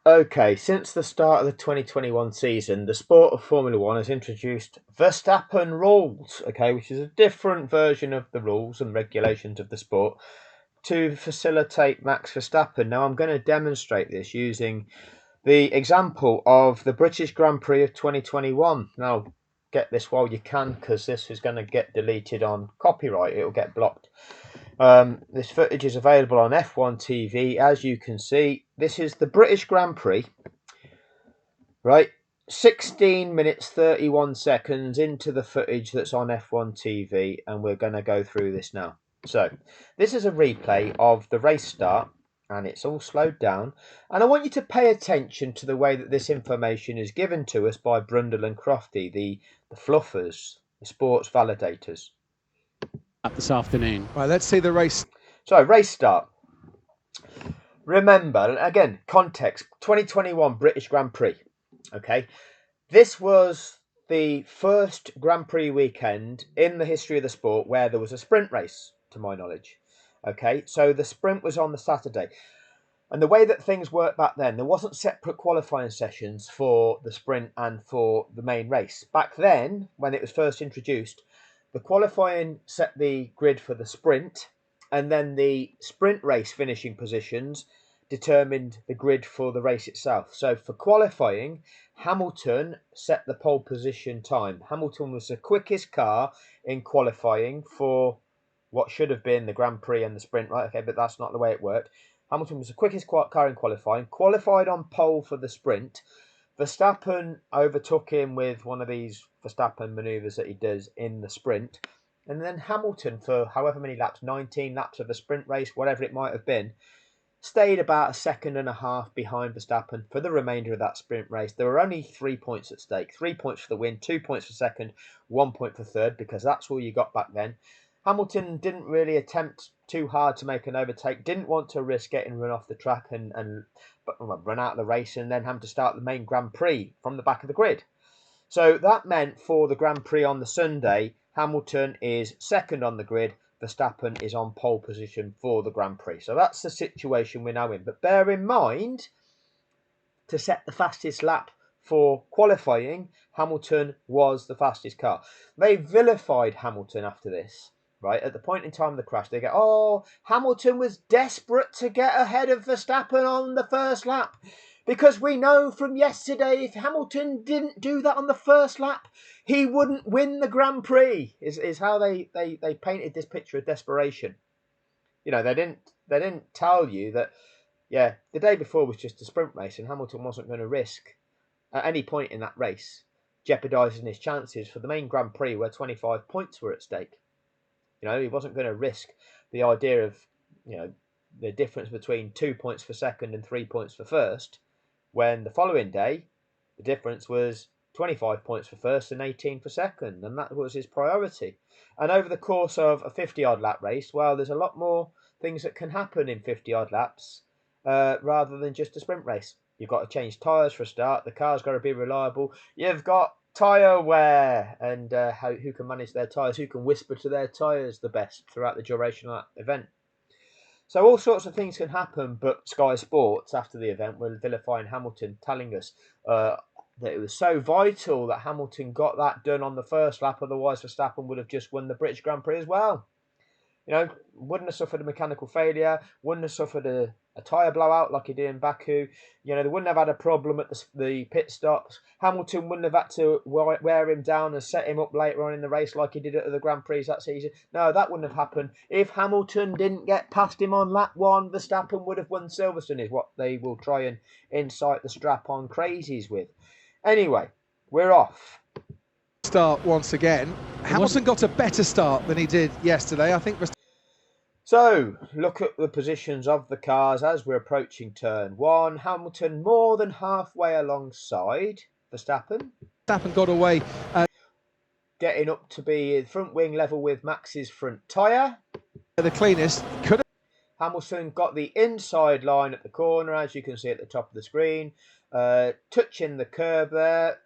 Okay, since the start of the 2021 season, the sport of Formula One has introduced Verstappen rules, okay, which is a different version of the rules and regulations of the sport to facilitate Max Verstappen. Now, I'm going to demonstrate this using the example of the British Grand Prix of 2021. Now, get this while you can, because this is going to get deleted on copyright, it'll get blocked. This footage is available on F1 TV. As you can see, this is the British Grand Prix, right? 16 minutes 31 seconds into the footage that's on F1 TV, and we're going to go through this now. So, this is a replay of the race start, and it's all slowed down. And I want you to pay attention to the way that this information is given to us by Brundle and Crofty, the fluffers, the sports validators. This afternoon. Right, let's see the race. So, race start. Remember, again, context, 2021 British Grand Prix. Okay, this was the first Grand Prix weekend in the history of the sport where there was a sprint race, to my knowledge. Okay, so the sprint was on the Saturday. And the way that things worked back then, there wasn't separate qualifying sessions for the sprint and for the main race. Back then, when it was first introduced, the qualifying set the grid for the sprint, and then the sprint race finishing positions determined the grid for the race itself. So for qualifying, Hamilton set the pole position time. Hamilton was the quickest car in qualifying for what should have been the Grand Prix and the sprint, right? Okay, but that's not the way it worked. Hamilton was the quickest car in qualifying, qualified on pole for the sprint. Verstappen overtook him with one of these Verstappen manoeuvres that he does in the sprint. And then Hamilton, for however many laps, 19 laps of a sprint race, whatever it might have been, stayed about a second and a half behind Verstappen for the remainder of that sprint race. There were only 3 points at stake. 3 points for the win, 2 points for second, 1 point for third, because that's all you got back then. Hamilton didn't really attempt too hard to make an overtake, didn't want to risk getting run off the track and run out of the race and then having to start the main Grand Prix from the back of the grid. So that meant for the Grand Prix on the Sunday, Hamilton is second on the grid, Verstappen is on pole position for the Grand Prix. So that's the situation we're now in. But bear in mind, to set the fastest lap for qualifying, Hamilton was the fastest car. They vilified Hamilton after this. Right, at the point in time of the crash, they go, oh, Hamilton was desperate to get ahead of Verstappen on the first lap. Because we know from yesterday, if Hamilton didn't do that on the first lap, he wouldn't win the Grand Prix, is how they painted this picture of desperation. You know, they didn't tell you that, yeah, the day before was just a sprint race and Hamilton wasn't going to risk at any point in that race jeopardising his chances for the main Grand Prix where 25 points were at stake. You know, he wasn't going to risk the idea of, you know, the difference between 2 points for second and 3 points for first, when the following day, the difference was 25 points for first and 18 for second, and that was his priority. And over the course of a 50-odd lap race, well, there's a lot more things that can happen in 50-odd laps rather than just a sprint race. You've got to change tyres for a start. The car's got to be reliable. You've got tyre wear and who can manage their tyres, who can whisper to their tyres the best throughout the duration of that event. So all sorts of things can happen, but Sky Sports, after the event, were vilifying Hamilton, telling us that it was so vital that Hamilton got that done on the first lap, otherwise Verstappen would have just won the British Grand Prix as well. You know, wouldn't have suffered a mechanical failure, wouldn't have suffered a tyre blowout like he did in Baku. You know, they wouldn't have had a problem at the pit stops. Hamilton wouldn't have had to wear him down and set him up later on in the race like he did at the Grand Prix that season. No, that wouldn't have happened. If Hamilton didn't get past him on lap one, Verstappen would have won Silverstone, is what they will try and incite the strap-on crazies with. Anyway, we're off. Start once again. Hamilton got a better start than he did yesterday. I think. So, look at the positions of the cars as we're approaching turn one. Hamilton more than halfway alongside Verstappen. Verstappen got away. Getting up to be front wing level with Max's front tyre. The cleanest. Could have. Hamilton got the inside line at the corner, as you can see at the top of the screen. Touching the curb there.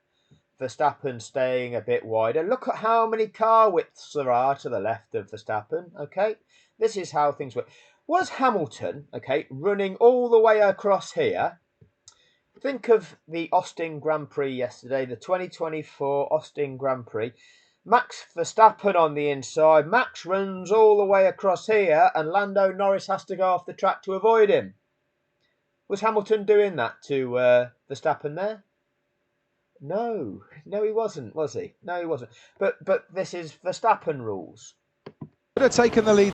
Verstappen staying a bit wider. Look at how many car widths there are to the left of Verstappen, okay? This is how things work. Was Hamilton, okay, running all the way across here? think of the Austin Grand Prix yesterday, the 2024 Austin Grand Prix. Max Verstappen on the inside. Max runs all the way across here and Lando Norris has to go off the track to avoid him. Was Hamilton doing that to Verstappen there? No, he wasn't, was he? No, he wasn't. But this is Verstappen rules. Could have taken the lead.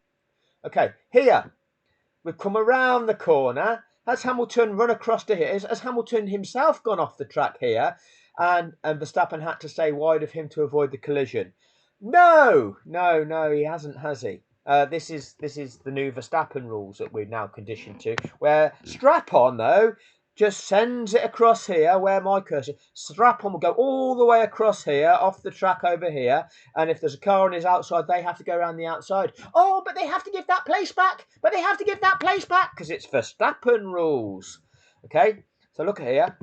Okay, here. We've come around the corner. Has Hamilton run across to here? Has Hamilton himself gone off the track here? And Verstappen had to stay wide of him to avoid the collision. No, he hasn't, has he? This is the new Verstappen rules that we're now conditioned to, where strap-on, though, just sends it across here where my cursor. Strap-on will go all the way across here, off the track over here, and if there's a car on his outside, they have to go around the outside. Oh, but they have to give that place back. Because it's Verstappen rules. Okay, so look at here.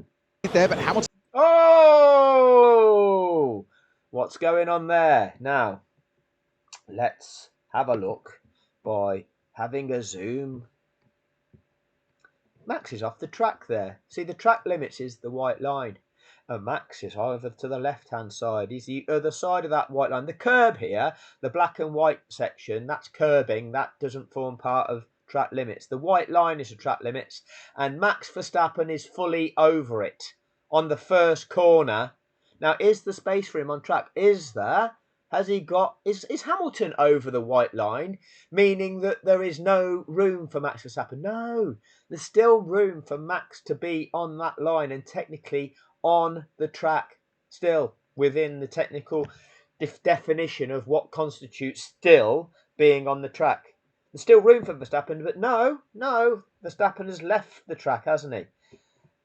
There, but Hamilton. Oh! What's going on there? Now, let's have a look by having a zoom. Max is off the track there. See, the track limits is the white line. And Max is over to the left-hand side. He's the other side of that white line. The curb here, the black and white section, that's curbing. That doesn't form part of track limits. The white line is the track limits. And Max Verstappen is fully over it on the first corner. Now, is the space for him on track? Is there? Has he got... Is Hamilton over the white line, meaning that there is no room for Max Verstappen? No, there's still room for Max to be on that line and technically on the track, still within the technical definition of what constitutes still being on the track. There's still room for Verstappen, but no, Verstappen has left the track, hasn't he?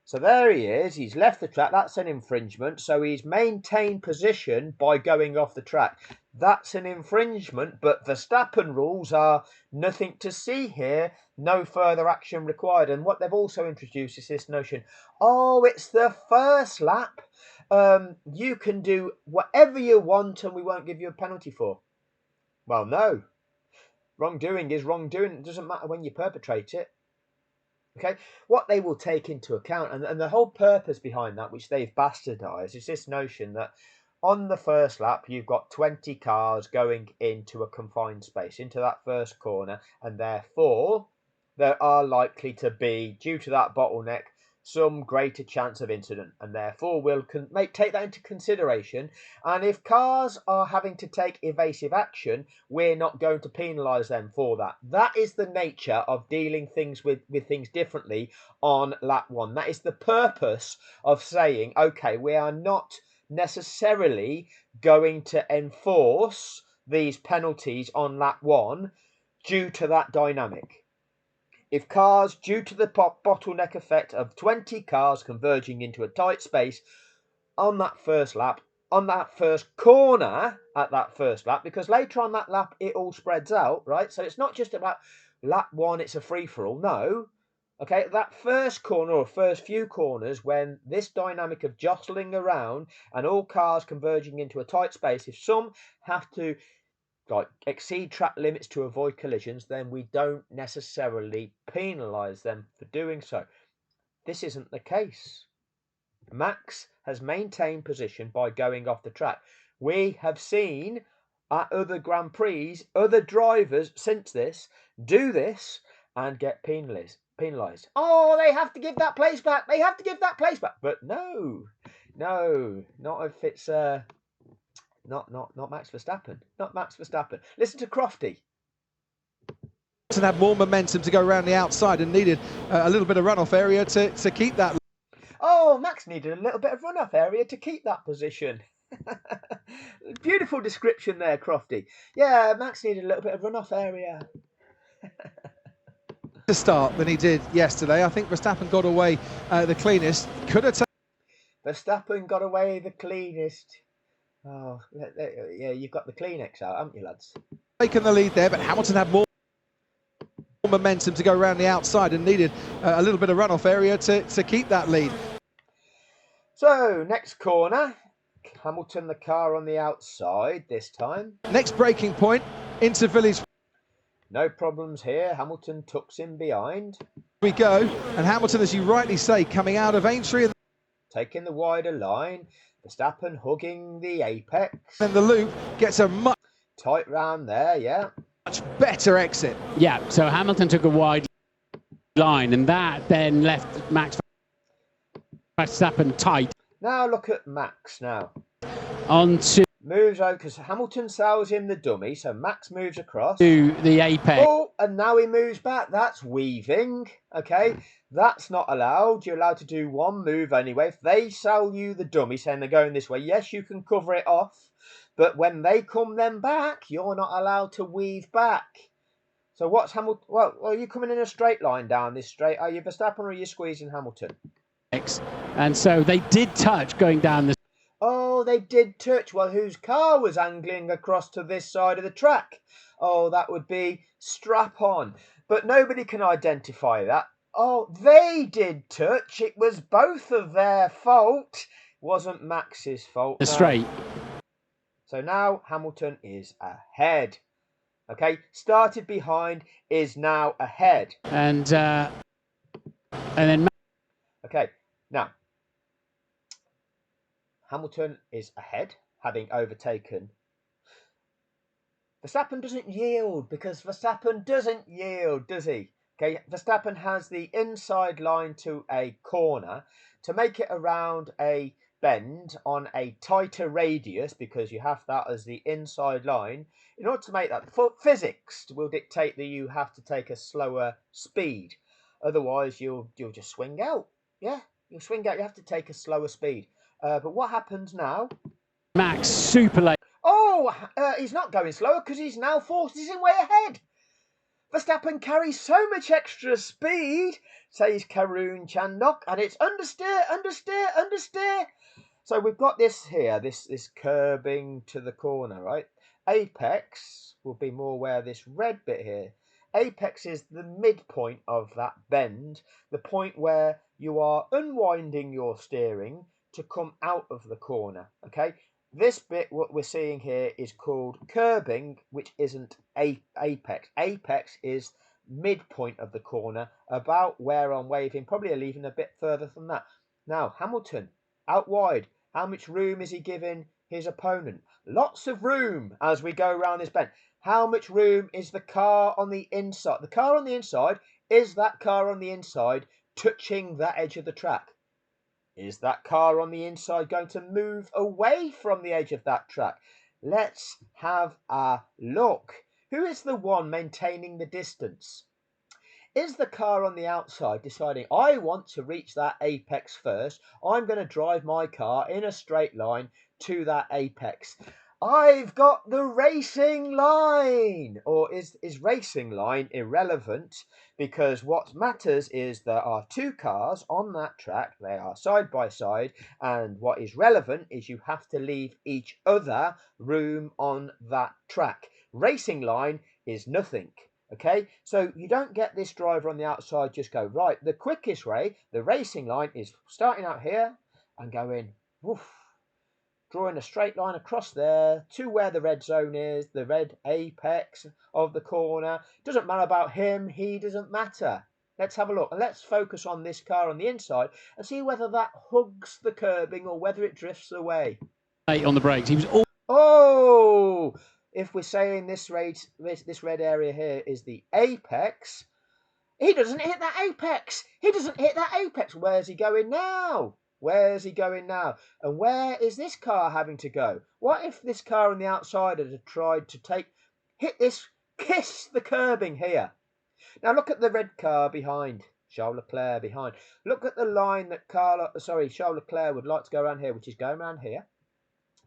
So there he is. He's left the track. That's an infringement. So he's maintained position by going off the track. That's an infringement, but Verstappen rules are nothing to see here. No further action required. And what they've also introduced is this notion, oh, it's the first lap. You can do whatever you want and we won't give you a penalty for. Well, no. Wrongdoing is wrongdoing. It doesn't matter when you perpetrate it. Okay, what they will take into account, and the whole purpose behind that, which they've bastardised, is this notion that on the first lap, you've got 20 cars going into a confined space, into that first corner, and therefore there are likely to be, due to that bottleneck, some greater chance of incident, and therefore we'll take that into consideration. And if cars are having to take evasive action, we're not going to penalise them for that. That is the nature of dealing things with things differently on lap one. That is the purpose of saying, okay, we are not necessarily going to enforce these penalties on lap one due to that dynamic. If cars, due to the bottleneck effect of 20 cars converging into a tight space on that first lap, on that first corner at that first lap, because later on that lap it all spreads out, right? So it's not just about lap one, it's a free-for-all. No. Okay, that first corner or first few corners, when this dynamic of jostling around and all cars converging into a tight space, if some have to exceed track limits to avoid collisions, then we don't necessarily penalise them for doing so. This isn't the case. Max has maintained position by going off the track. We have seen at other Grand Prix, other drivers since this do this and get penalised. Oh, they have to give that place back. But no, not if it's not Max Verstappen. Not Max Verstappen. Listen to Crofty. Had more momentum to go around the outside and needed a little bit of runoff area to keep that. Oh, Max needed a little bit of runoff area to keep that position. Beautiful description there, Crofty. Yeah, Max needed a little bit of runoff area. To start than he did yesterday. I think Verstappen got away the cleanest. Could have Verstappen got away the cleanest. Oh, yeah, you've got the Kleenex out, haven't you, lads? Taken the lead there, but Hamilton had more momentum to go around the outside and needed a little bit of runoff area to keep that lead. So, next corner. Hamilton, the car on the outside this time. Next braking point into Village. No problems here. Hamilton tucks in behind. We go, and Hamilton, as you rightly say, coming out of Aintree. taking the wider line. Verstappen hugging the apex. And the loop gets a much Tight round there, yeah. better exit. Yeah, so Hamilton took a wide line, and that then left Max Verstappen tight Now look at Max now. onto Moves out because Hamilton sells him the dummy, so Max moves across. the apex. Oh, and now he moves back. That's weaving. Okay, that's not allowed. You're allowed to do one move anyway. If they sell you the dummy saying they're going this way, yes, you can cover it off. But when they come then back, you're not allowed to weave back. So what's Hamilton? Well, are you coming in a straight line down this straight? Are you Verstappen or are you squeezing Hamilton? And so they did touch going down the. Oh, they did touch. Well, whose car was angling across to this side of the track? Oh, that would be strap on. But nobody can identify that. Oh, they did touch. It was both of their fault. It wasn't Max's fault. The straight. So now Hamilton is ahead. Okay, started behind, is now ahead. And then. Okay, now Hamilton is ahead, having overtaken. Verstappen doesn't yield because Verstappen doesn't yield, does he? Okay, Verstappen has the inside line to a corner to make it around a bend on a tighter radius because you have that as the inside line. In order to make that, physics will dictate that you have to take a slower speed. Otherwise, you'll just swing out. Yeah, you'll swing out. You have to take a slower speed. But what happens now? Max super late. Oh, he's not going slower because he's now forced his way ahead. Verstappen carries so much extra speed, says Karun Chandok, and it's understeer, understeer, understeer. So we've got this here, this curbing to the corner, right? Apex will be more where this red bit here. Apex is the midpoint of that bend, the point where you are unwinding your steering to come out of the corner, okay? This bit, what we're seeing here, is called curbing, which isn't apex. Apex is midpoint of the corner, about where I'm waving, probably leaving a bit further than that. Now, Hamilton, out wide. How much room is he giving his opponent? Lots of room as we go around this bend. How much room is the car on the inside? The car on the inside, is that car on the inside touching that edge of the track? Is that car on the inside going to move away from the edge of that track? Let's have a look. Who is the one maintaining the distance? Is the car on the outside deciding, I want to reach that apex first, I'm going to drive my car in a straight line to that apex? I've got the racing line! Or is racing line irrelevant? Because what matters is there are two cars on that track, they are side by side, and what is relevant is you have to leave each other room on that track. Racing line is nothing. Okay, so you don't get this driver on the outside just go, right, the quickest way, the racing line is starting out here and going, woof, drawing a straight line across there to where the red zone is, the red apex of the corner. Doesn't matter about him, he doesn't matter. Let's have a look and let's focus on this car on the inside and see whether that hugs the curbing or whether it drifts away. Late on the brakes. He was all. Oh, if we're saying this red area here is the apex, he doesn't hit that apex. He doesn't hit that apex. Where's he going now? Where's he going now? And where is this car having to go? What if this car on the outside had tried to kiss the curbing here? Now look at the red car behind. Charles Leclerc behind. Look at the line that Charles Leclerc would like to go around here, which is going around here.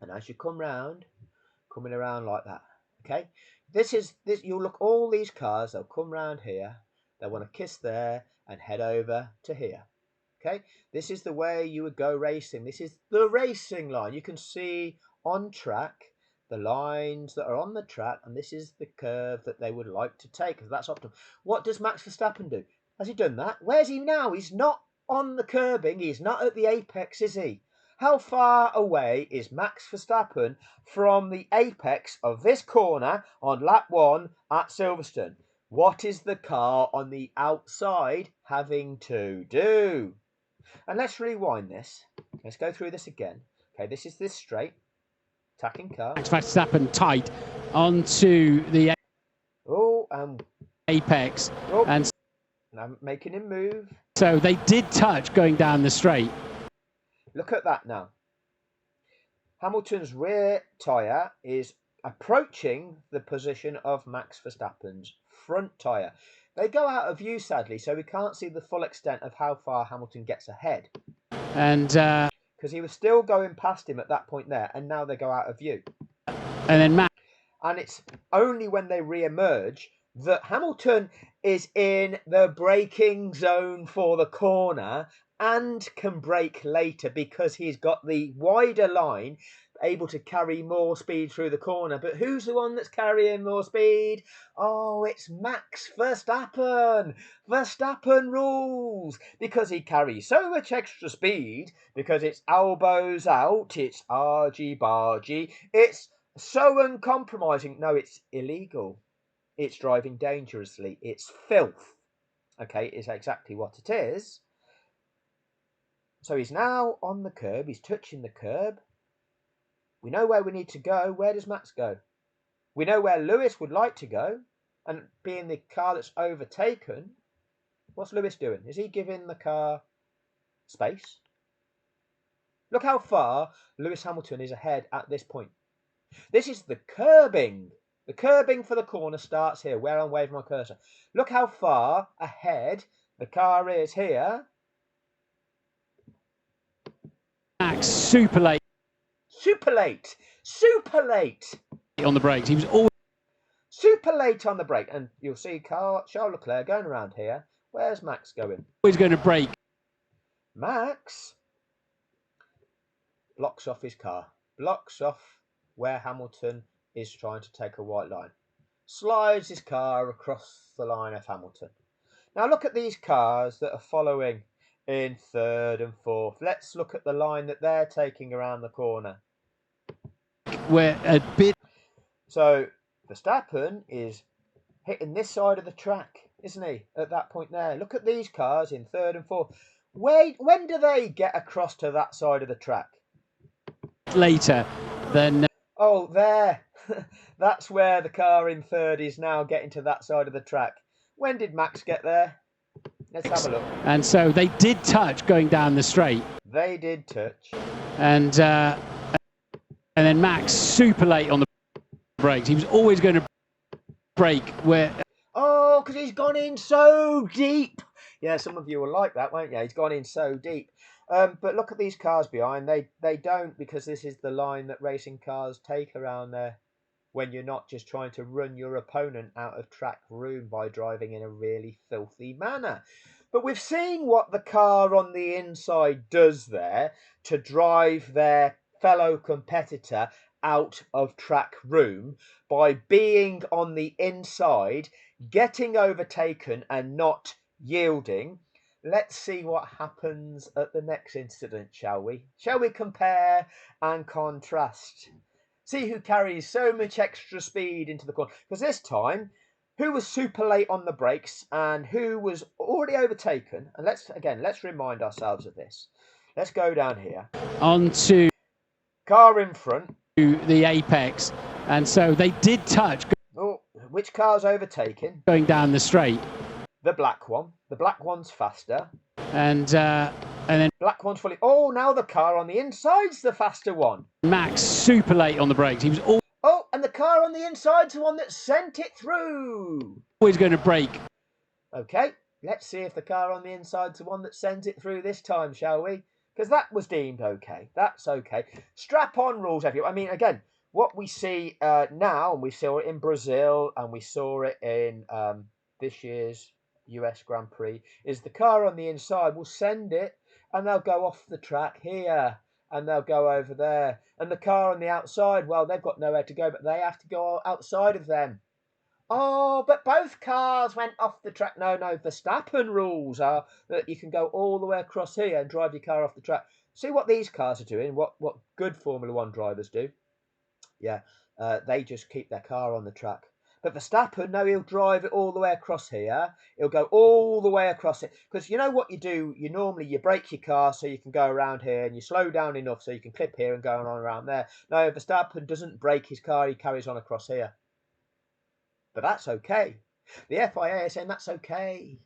And as you come round, coming around like that, okay? You'll look, all these cars, they'll come round here, they'll want to kiss there and head over to here, okay? This is the way you would go racing. This is the racing line. You can see on track the lines that are on the track, and this is the curve that they would like to take, because that's optimal. What does Max Verstappen do? Has he done that? Where's he now? He's not on the curbing. He's not at the apex, is he? How far away is Max Verstappen from the apex of this corner on lap 1 at Silverstone? What is the car on the outside having to do? And let's rewind this. Let's go through this again. Okay, this is this straight. Attacking car. Max Verstappen tight onto the apex. Oh, and I'm making him move. So they did touch going down the straight. Look at that now. Hamilton's rear tyre is approaching the position of Max Verstappen's front tyre. They go out of view, sadly, so we can't see the full extent of how far Hamilton gets ahead. And because he was still going past him at that point there, and now they go out of view. And then Max. And it's only when they re-emerge that Hamilton is in the braking zone for the corner and can brake later because he's got the wider line, able to carry more speed through the corner. But who's the one that's carrying more speed? Oh, it's Max Verstappen. Verstappen rules because he carries so much extra speed, because it's elbows out, it's argy-bargy, it's so uncompromising. No, it's illegal. It's driving dangerously. It's filth. Okay, it's exactly what it is. So he's now on the curb. He's touching the curb. We know where we need to go. Where does Max go? We know where Lewis would like to go. And being the car that's overtaken, what's Lewis doing? Is he giving the car space? Look how far Lewis Hamilton is ahead at this point. This is the curbing. The curbing for the corner starts here, where I'm waving my cursor. Look how far ahead the car is here. Max super late. Super late. Super late. On the brakes. He was always super late on the brake. And you'll see Charles Leclerc going around here. Where's Max going? Always going to brake. Max blocks off his car. Blocks off where Hamilton is trying to take a white line. Slides his car across the line of Hamilton. Now look at these cars that are following in third and fourth. Let's look at the line that they're taking around the corner. We're a bit. So Verstappen is hitting this side of the track, isn't he? At that point there. Look at these cars in third and fourth. Wait, when do they get across to that side of the track? Later than. Oh, there. That's where the car in third is now getting to that side of the track. When did Max get there? Let's have a look. And so they did touch going down the straight. They did touch. And then Max super late on the brakes. He was always going to brake where. Oh, because he's gone in so deep. Yeah, some of you will like that, won't you? He's gone in so deep. But look at these cars behind. They don't, because this is the line that racing cars take around there when you're not just trying to run your opponent out of track room by driving in a really filthy manner. But we've seen what the car on the inside does there to drive their fellow competitor out of track room by being on the inside, getting overtaken and not yielding. Let's see what happens at the next incident, shall we? Shall we compare and contrast? See who carries so much extra speed into the corner. Because this time, who was super late on the brakes and who was already overtaken? And let's remind ourselves of this. Let's go down here. Onto car in front. To the apex. And so they did touch. Oh, which car's overtaking? Going down the straight. The black one. The black one's faster. And then black one's fully. Oh, now the car on the inside's the faster one. Max super late on the brakes. He was all. Oh, and the car on the inside's the one that sent it through. Always going to brake. Okay, let's see if the car on the inside's the one that sends it through this time, shall we? Because that was deemed okay. That's okay. Strap-on rules everywhere. I mean, again, what we see now, and we saw it in Brazil, and we saw it in this year's US Grand Prix, is the car on the inside will send it, and they'll go off the track here, and they'll go over there. And the car on the outside, well, they've got nowhere to go, but they have to go outside of them. Oh, but both cars went off the track. No, Verstappen rules are that you can go all the way across here and drive your car off the track. See what these cars are doing, what good Formula One drivers do. Yeah, they just keep their car on the track. But Verstappen, no, he'll drive it all the way across here. He'll go all the way across it. Because you know what you do? You brake your car so you can go around here, and you slow down enough so you can clip here and go on around there. No, Verstappen doesn't brake his car, he carries on across here. But that's okay. The FIA is saying that's okay.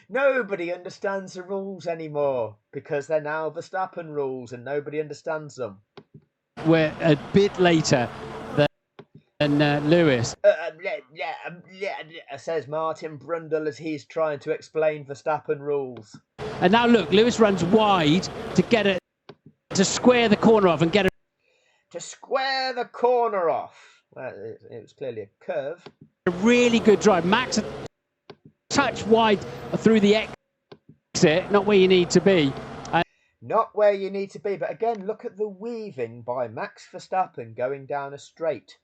Nobody understands the rules anymore because they're now Verstappen rules and nobody understands them. We're a bit later than Lewis. Says Martin Brundle as he's trying to explain Verstappen rules. And now look, Lewis runs wide to get it, to square the corner off and get it. To square the corner off. Well, it was clearly a curve. A really good drive. Max a touch wide through the exit, not where you need to be. Not where you need to be, but again, look at the weaving by Max Verstappen going down a straight.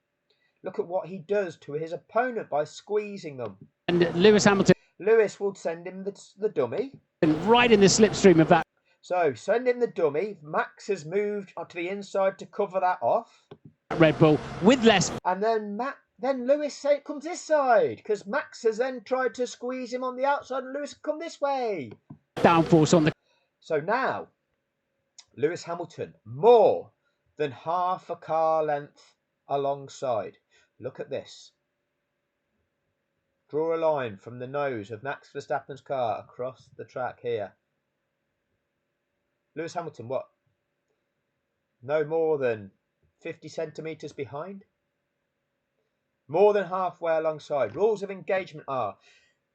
Look at what he does to his opponent by squeezing them. And Lewis Hamilton. Lewis will send him the dummy. And right in the slipstream of that. So send him the dummy. Max has moved onto the inside to cover that off. Red Bull with less. And then Lewis comes this side because Max has then tried to squeeze him on the outside and Lewis come this way. Downforce on the. So now, Lewis Hamilton, more than half a car length alongside. Look at this. Draw a line from the nose of Max Verstappen's car across the track here. Lewis Hamilton, what? No more than 50 centimetres behind? More than halfway alongside. Rules of engagement are,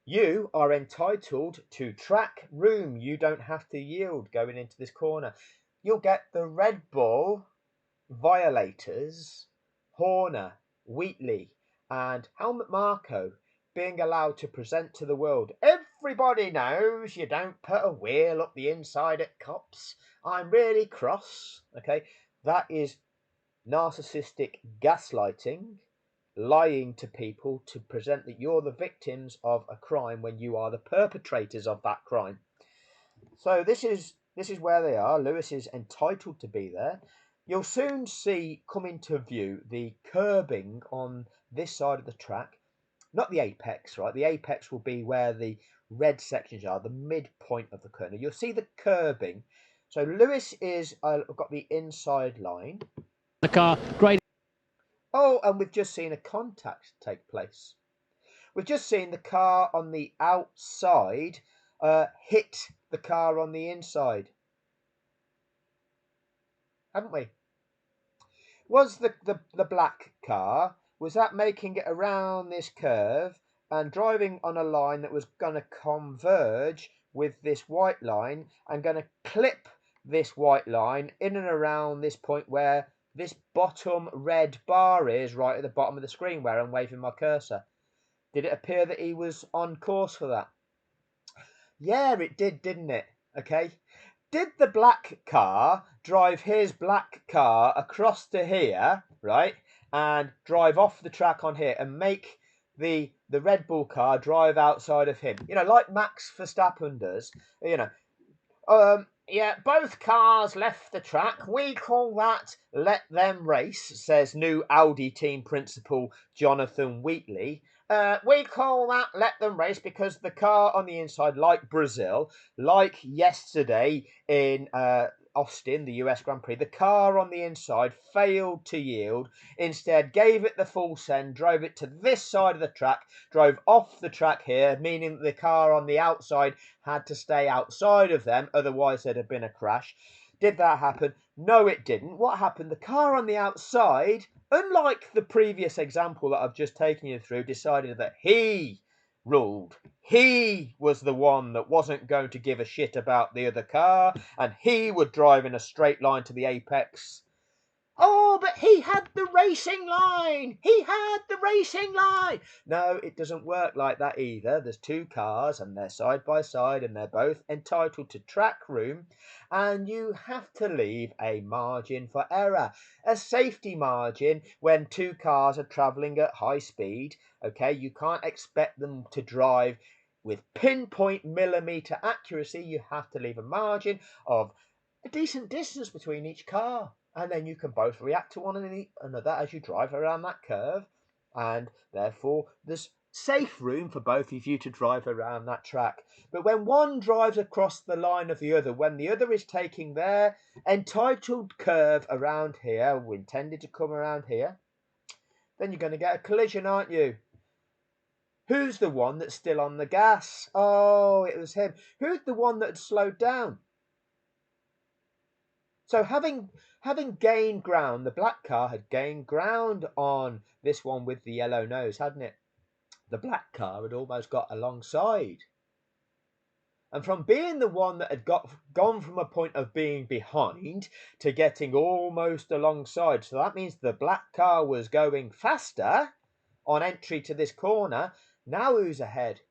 you are entitled to track room. You don't have to yield going into this corner. You'll get the Red Bull violators, Horner, Wheatley, and Helmut Marko being allowed to present to the world. Everybody knows you don't put a wheel up the inside at cops. I'm really cross. Okay, that is narcissistic gaslighting, lying to people to present that you're the victims of a crime when you are the perpetrators of that crime. So this is where they are. Lewis is entitled to be there. You'll soon see come into view the curbing on this side of the track. Not the apex, right? The apex will be where the red sections are, the midpoint of the corner. You'll see the curbing. So Lewis is got the inside line. The car, great. Oh, and we've just seen a contact take place. We've just seen the car on the outside hit the car on the inside. Haven't we? Was the black car, was that making it around this curve and driving on a line that was going to converge with this white line and going to clip this white line in and around this point where this bottom red bar is, right at the bottom of the screen where I'm waving my cursor? Did it appear that he was on course for that? Yeah, it did, didn't it? Okay. Did the black car drive his black car across to here, right, and drive off the track on here and make the Red Bull car drive outside of him? You know, like Max Verstappen does, you know. Yeah, both cars left the track. We call that let them race, says new Audi team principal Jonathan Wheatley. We call that let them race because the car on the inside, like Brazil, like yesterday in Austin, the US Grand Prix, the car on the inside failed to yield, instead gave it the full send, drove it to this side of the track, drove off the track here, meaning that the car on the outside had to stay outside of them, otherwise there'd have been a crash. Did that happen? No, it didn't. What happened? The car on the outside, unlike the previous example that I've just taken you through, decided that he ruled. He was the one that wasn't going to give a shit about the other car, and he would drive in a straight line to the apex. Oh, but he had the racing line. He had the racing line. No, it doesn't work like that either. There's two cars and they're side by side and they're both entitled to track room. And you have to leave a margin for error, a safety margin when two cars are traveling at high speed. Okay, you can't expect them to drive with pinpoint millimeter accuracy. You have to leave a margin of a decent distance between each car. And then you can both react to one another as you drive around that curve. and therefore there's safe room for both of you to drive around that track. But when one drives across the line of the other, when the other is taking their entitled curve around here, intended to come around here, then you're going to get a collision, aren't you? Who's the one that's still on the gas? Oh, it was him. Who's the one that had slowed down? So having gained ground, the black car had gained ground on this one with the yellow nose, hadn't it? The black car had almost got alongside. And from being the one that had gone from a point of being behind to getting almost alongside, so that means the black car was going faster on entry to this corner. Now who's ahead?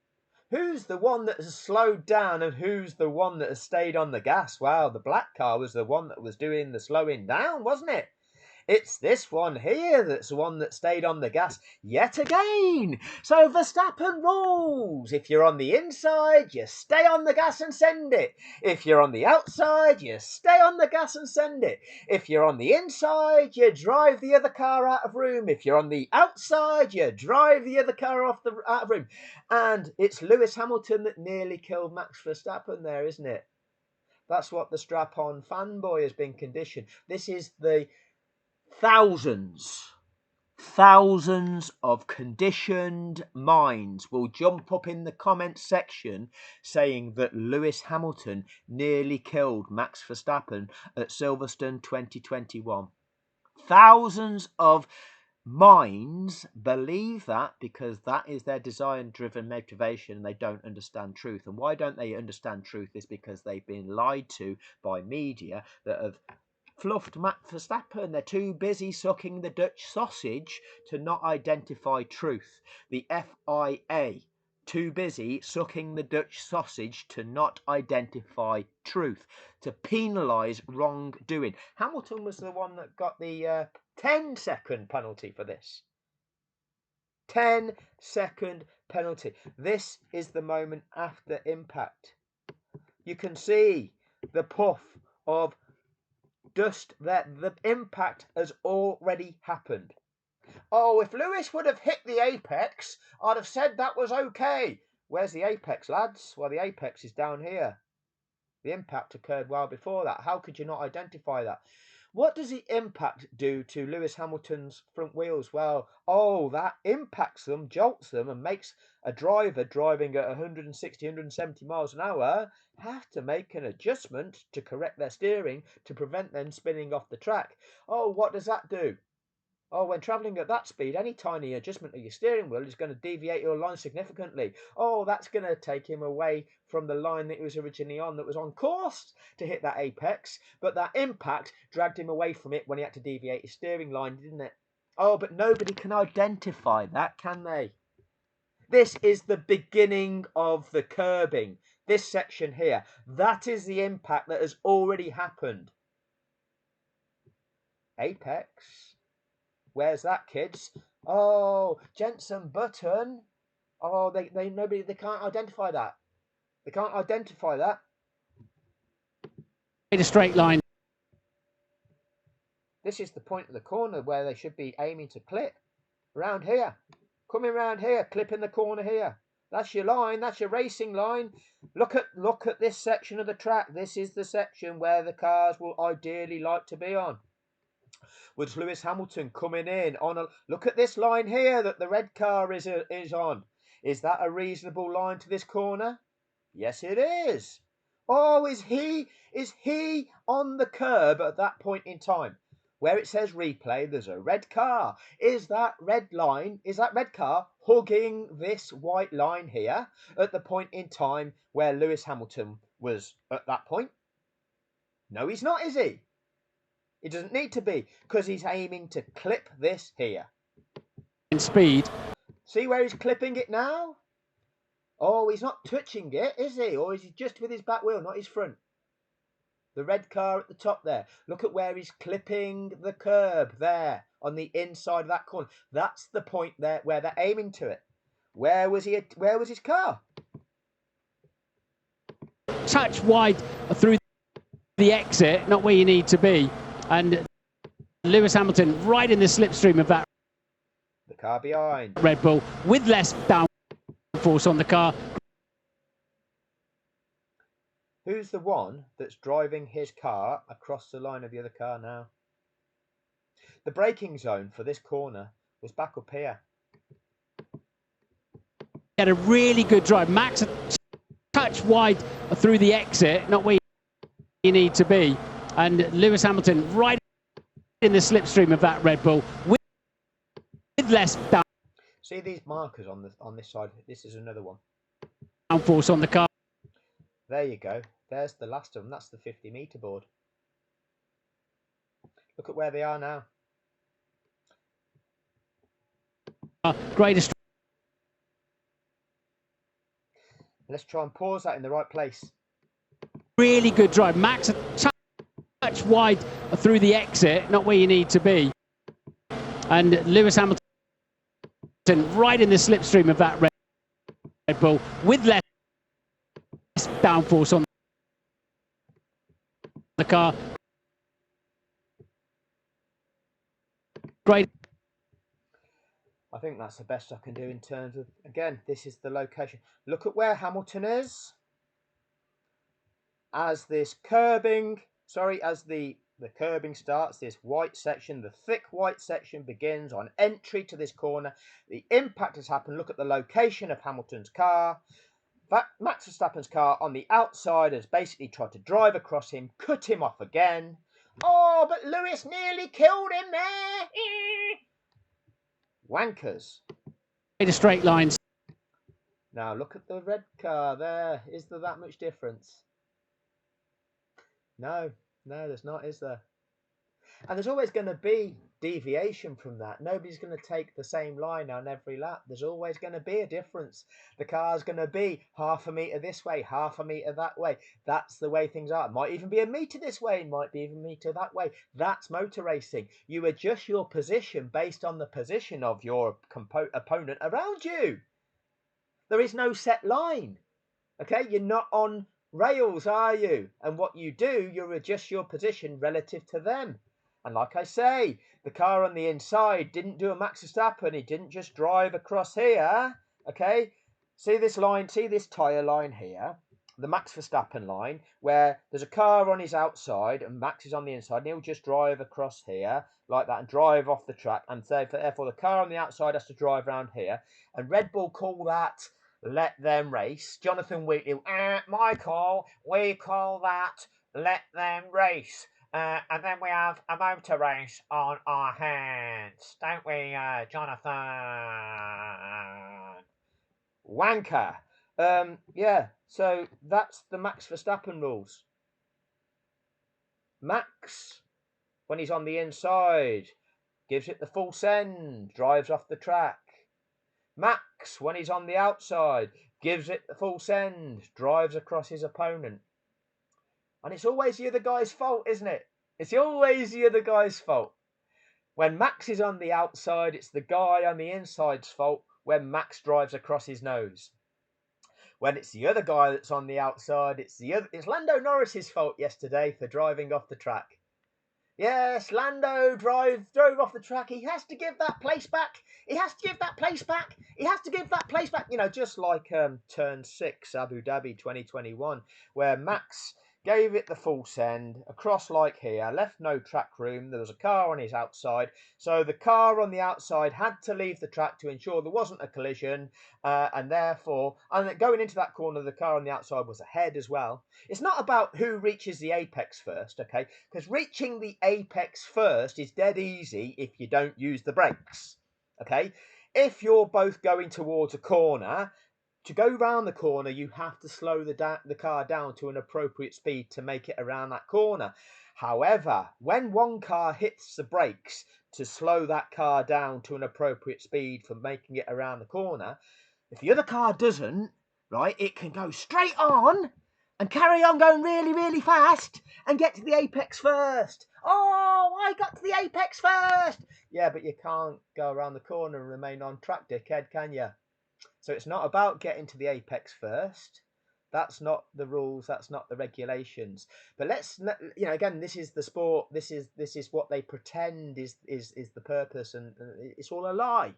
Who's the one that has slowed down and who's the one that has stayed on the gas? Well, the black car was the one that was doing the slowing down, wasn't it? It's this one here that's the one that stayed on the gas yet again. So Verstappen rules. If you're on the inside, you stay on the gas and send it. If you're on the outside, you stay on the gas and send it. If you're on the inside, you drive the other car out of room. If you're on the outside, you drive the other car out of room. And it's Lewis Hamilton that nearly killed Max Verstappen there, isn't it? That's what the strap-on fanboy has been conditioned. This is the thousands of conditioned minds will jump up in the comments section saying that Lewis Hamilton nearly killed Max Verstappen at Silverstone 2021. Thousands of minds believe that because that is their design-driven motivation and they don't understand truth. And why don't they understand truth is because they've been lied to by media that have fluffed Max Verstappen. They're too busy sucking the Dutch sausage to not identify truth. The FIA, too busy sucking the Dutch sausage to not identify truth, to penalise wrongdoing. Hamilton was the one that got the 10-second penalty for this. 10-second penalty. This is the moment after impact. You can see the puff of dust there. The impact has already happened. Oh, if Lewis would have hit the apex, I'd have said that was okay. Where's the apex, lads? Well, the apex is down here. The impact occurred well before that. How could you not identify that? What does the impact do to Lewis Hamilton's front wheels? Well, that impacts them, jolts them, and makes a driver driving at 160, 170 miles an hour have to make an adjustment to correct their steering to prevent them spinning off the track. Oh, what does that do? Oh, when travelling at that speed, any tiny adjustment of your steering wheel is going to deviate your line significantly. Oh, that's going to take him away from the line that he was originally on, that was on course to hit that apex. But that impact dragged him away from it when he had to deviate his steering line, didn't it? Oh, but nobody can identify that, can they? This is the beginning of the curbing. This section here, that is the impact that has already happened. Apex. Where's that, kids? Oh, Jensen Button. Oh, they can't identify that. They can't identify that. In a straight line. This is the point of the corner where they should be aiming to clip. Around here. Coming around here, clip in the corner here. That's your line, that's your racing line. Look at this section of the track. This is the section where the cars will ideally like to be on. Was Lewis Hamilton coming in on a look at this line here that the red car is on? Is that a reasonable line to this corner? Yes, it is. Oh, is he on the curb at that point in time? Where it says replay, there's a red car. Is that red car hugging this white line here at the point in time where Lewis Hamilton was at that point? No, he's not, is he? It doesn't need to be, because he's aiming to clip this here. In speed. See where he's clipping it now? Oh, he's not touching it, is he? Or is he just with his back wheel, not his front? The red car at the top there. Look at where he's clipping the curb there on the inside of that corner. That's the point there where they're aiming to it. Where was his car? Touch wide through the exit, not where you need to be. And Lewis Hamilton right in the slipstream of that The car behind. Red Bull with less downforce on the car. Who's the one that's driving his car across the line of the other car now? The braking zone for this corner was back up here. He had a really good drive. Max a touch wide through the exit, not where you need to be. And Lewis Hamilton right in the slipstream of that Red Bull with less See these markers on this side? This is another one. downforce on the car. There you go. There's the last of them. That's the 50-meter board. Look at where they are now. Greatest. Let's try and pause that in the right place. Really good drive. Max a touch wide through the exit, not where you need to be. And Lewis Hamilton right in the slipstream of that Red Bull with less downforce on the car. Great. I think that's the best I can do in terms of, again, this is the location. Look at where Hamilton is. As the curbing starts, this white section, the thick white section begins on entry to this corner. The impact has happened. Look at the location of Hamilton's car. Max Verstappen's car on the outside has basically tried to drive across him, cut him off again. Oh, but Lewis nearly killed him there. Wankers. Straight lines. Now look at the red car there. Is there that much difference? No, there's not, is there? And there's always going to be deviation from that. Nobody's going to take the same line on every lap. There's always going to be a difference. The car's going to be half a metre this way, half a metre that way. That's the way things are. It might even be a metre this way, it might be even a metre that way. That's motor racing. You adjust your position based on the position of your opponent around you. There is no set line. Okay, you're not on rails, are you? And what you do, you adjust your position relative to them. And like I say, the car on the inside didn't do a Max Verstappen. He didn't just drive across here. Okay, see this line, see this tyre line here, the Max Verstappen line, where there's a car on his outside and Max is on the inside, and he'll just drive across here like that and drive off the track. And so therefore the car on the outside has to drive around here. And Red Bull call that let them race. Jonathan Wheatley, my call, we call that let them race. And then we have a motor race on our hands, don't we, Jonathan? Wanker. Yeah, so that's the Max Verstappen rules. Max, when he's on the inside, gives it the full send, drives off the track. Max, when he's on the outside, gives it the full send, drives across his opponent. And it's always the other guy's fault, isn't it? It's always the other guy's fault. When Max is on the outside, it's the guy on the inside's fault when Max drives across his nose. When it's the other guy that's on the outside, it's Lando Norris's fault yesterday for driving off the track. Yes, Lando drove off the track. He has to give that place back. He has to give that place back. He has to give that place back. You know, just like Turn 6, Abu Dhabi 2021, where Max gave it the full send, across like here, left no track room. There was a car on his outside. So the car on the outside had to leave the track to ensure there wasn't a collision. And therefore, going into that corner, the car on the outside was ahead as well. It's not about who reaches the apex first, okay? Because reaching the apex first is dead easy if you don't use the brakes, okay? If you're both going towards a corner, to go round the corner, you have to slow the car down to an appropriate speed to make it around that corner. However, when one car hits the brakes to slow that car down to an appropriate speed for making it around the corner, if the other car doesn't, right, it can go straight on and carry on going really, really fast and get to the apex first. Oh, I got to the apex first. Yeah, but you can't go around the corner and remain on track, dickhead, can you? So it's not about getting to the apex first. That's not the rules. That's not the regulations. But again, this is the sport. This is what they pretend is the purpose, and it's all a lie.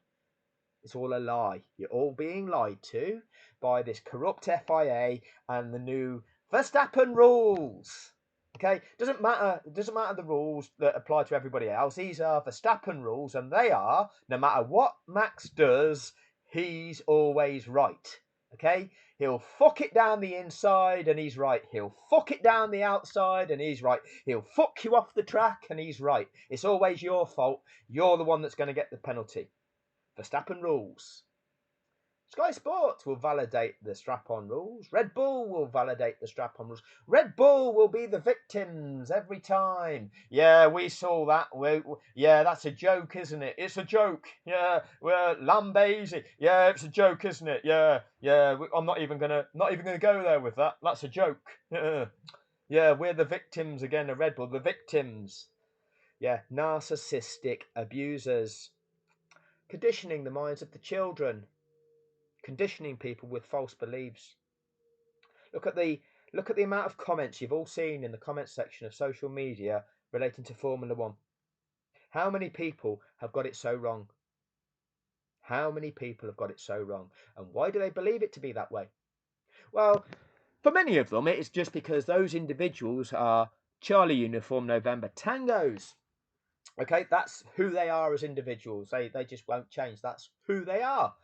It's all a lie. You're all being lied to by this corrupt FIA and the new Verstappen rules. Okay, doesn't matter. It doesn't matter the rules that apply to everybody else. These are Verstappen rules, and they are no matter what Max does, he's always right. Okay, he'll fuck it down the inside, and he's right. He'll fuck it down the outside, and he's right. He'll fuck you off the track, and he's right. It's always your fault. You're the one that's going to get the penalty. Verstappen rules. Sky Sports will validate the strap-on rules. Red Bull will validate the strap-on rules. Red Bull will be the victims every time. Yeah, we saw that. Yeah, that's a joke, isn't it? It's a joke. Yeah, we're Lambesi. Yeah, it's a joke, isn't it? Yeah. I'm not even gonna go there with that. That's a joke. Yeah, we're the victims again of Red Bull. The victims. Yeah, narcissistic abusers. Conditioning the minds of the children. Conditioning people with false beliefs. Look at the amount of comments you've all seen in the comment section of social media relating to Formula One. How many people have got it so wrong? How many people have got it so wrong? And why do they believe it to be that way? Well, for many of them, it's just because those individuals are Charlie Uniform November Tangos. Okay, that's who they are as individuals. They just won't change. That's who they are.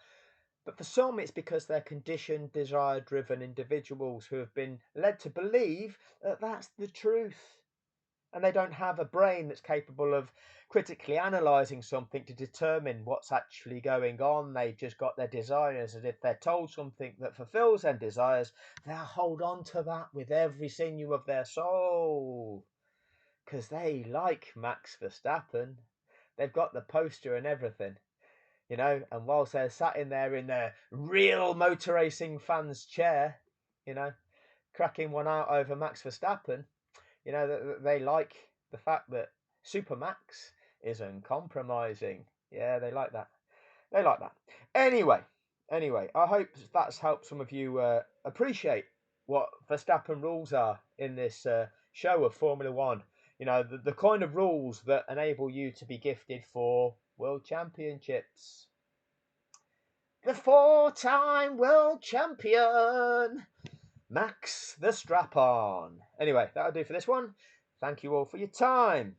But for some, it's because they're conditioned, desire-driven individuals who have been led to believe that that's the truth. And they don't have a brain that's capable of critically analysing something to determine what's actually going on. They've just got their desires, and if they're told something that fulfills their desires, they'll hold on to that with every sinew of their soul. Because they like Max Verstappen. They've got the poster and everything. And whilst they're sat in there in their real motor racing fans' chair, cracking one out over Max Verstappen, they like the fact that Super Max is uncompromising. Yeah, they like that. They like that. Anyway, I hope that's helped some of you appreciate what Verstappen rules are in this show of Formula One. The kind of rules that enable you to be gifted for World Championships. The 4-time world champion, Max the Strap-On. Anyway, that'll do for this one. Thank you all for your time.